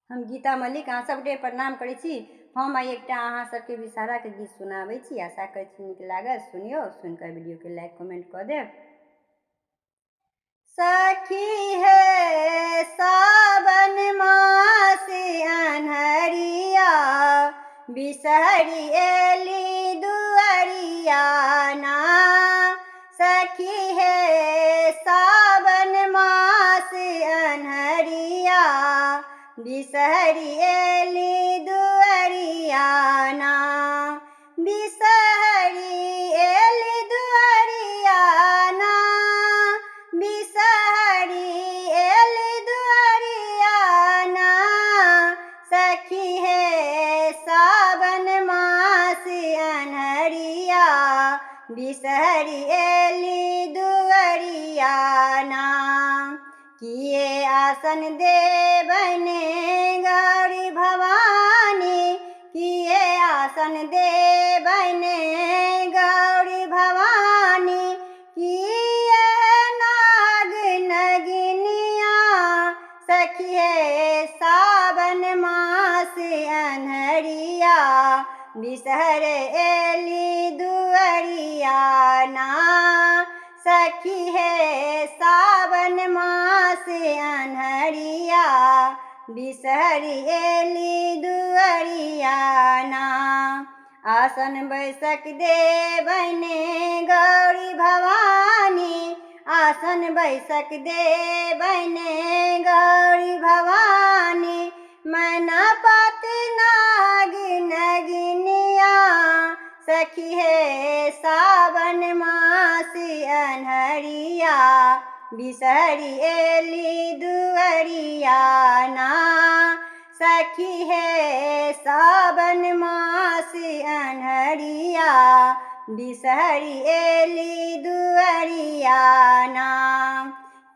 हम गीता मलिक अहाँ सबके प्रणाम करै छी। हम आइ एकटा अहाँ सबके विषहाराके गीत सुनाबै छी। आशा करै छी नीक लागत। सुनियो, सुनकर वीडियोके लाइक कमेंट कऽ देब। सखी हे सावन मास अन्हरिया, बिसहरी एली दुअरिया ना। सखी हे सावन मास अन्हरिया, बिसहरी एली दुअरिया ना। बिसहरी एली दुअरिया ना, बिसहरी एली दुअरिया ना। सखी हे सावन मास अन्हरिया, बिसहरी एली दुअरिया ना। किए आसन देबने गौरी भवानी, किए आसन देबने गौरी भवानी। किए नाग नगिनिया, सखी हे सावन मास अन्हरिया, बिसहर एली दुअरिया ना। सखी हे सावन मास अन्हरिया, बिसहरी एली दुअरिया ना। आसन बैसक देबने गौरी भवानी, आसन बैसक देबने गौरी भवानी। मैना पात नाग नगिनिया, सखी हे सावन मास अन्हरिया, बिसहरी एली दुअरिया ना। सखी हे सावन मास अन्हरिया, बिसहरी एली दुअरिया ना।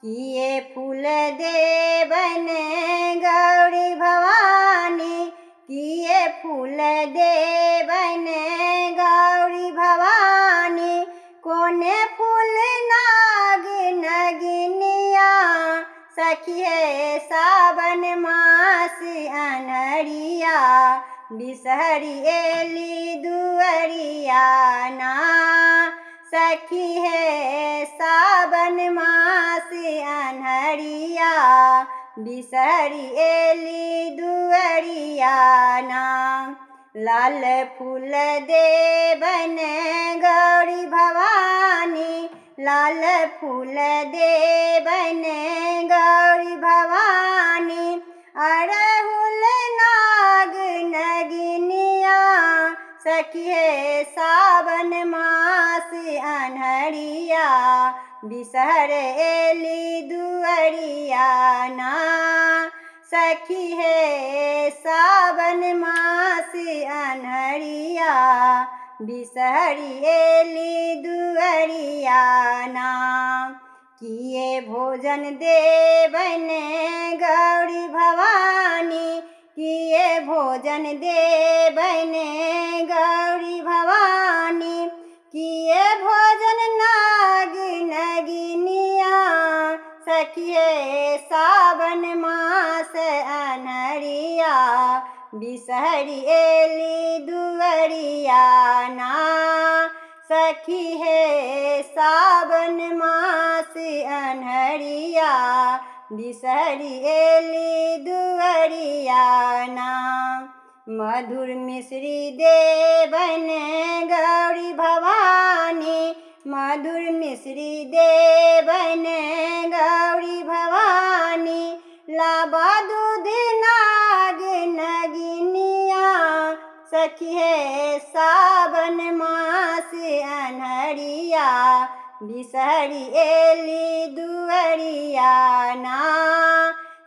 किए फूल देबने गौरी भवानी, किए फूल देबने गौरी भवानी। कोने फूल नाग नगिनिया, सखी हे सावन मास अन्हरिया, बिसहरी एली दुअरिया ना। सखी हे सावन मास अन्हरिया, बिसहरी एली दुअरिया ना। लाल फूल देबने गौरी भवानी, लाल फूल देबने गौरी भवानी। अड़हुल नाग नगिनिया, सखी हे सावन मास अन्हरिया, बिसहर एली दुअरिया ना। सखी हे सावन मास अन्हरिया, बिसहरी एली दुअरिया ना। किए भोजन देबने गौरी भवानी, किए भोजन देबने गौरी भवानी। किए भोजन नाग नगिनिया, सखी हे सावन मास अन्हरिया, बिसहरी एली दुअरिया ना। सखी हे सावन मास अन्हरिया, बिसहरी एली दुअरिया ना। मधुर मिश्री देबने गौरी भवानी, मधुर मिश्री देबने गौरी भवानी। लाबा दूध नाग नगिनिया, सखी हे सावन मास अन्हरिया, बिसहरी एली दुअरिया ना।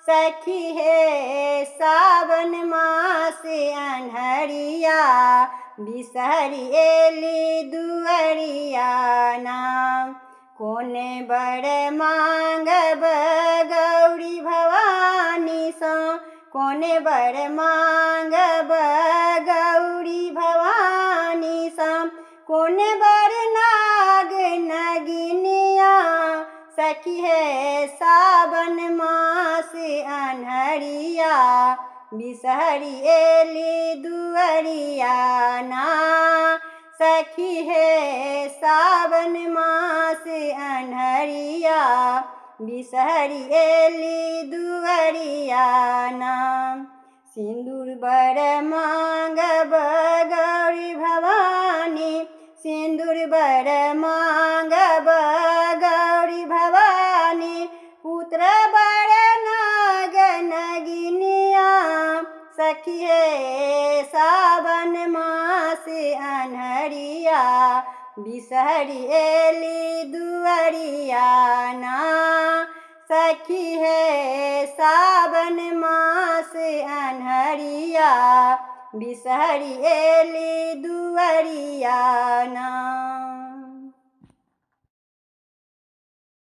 सखी हे सावन मास अन्हरिया, बिसहरी एली दुअरिया ना। कोने बड़ मांगब गौरी भवानी सँ, कोने बड़ मांगब गौरी भवानी सँ। कोने बड़ नाग नगिनिया, सखी हे सावन मास अन्हरिया, बिसहरी एली दुअरिया ना। सखी है सावन मास अन्हरिया, बिसहरी एली दुअरिया ना। सिंदूर बर मांगब गौरी भवानी, सिंदूर बर मांगब गौरी भवानी। पुत्र बर नाग नगिनिया, सखी है सावन मास अन्हरिया, बिसहरी एली दुअरिया ना। सखी है सावन मास अन्हरिया, बिसहरी एली दुअरिया ना।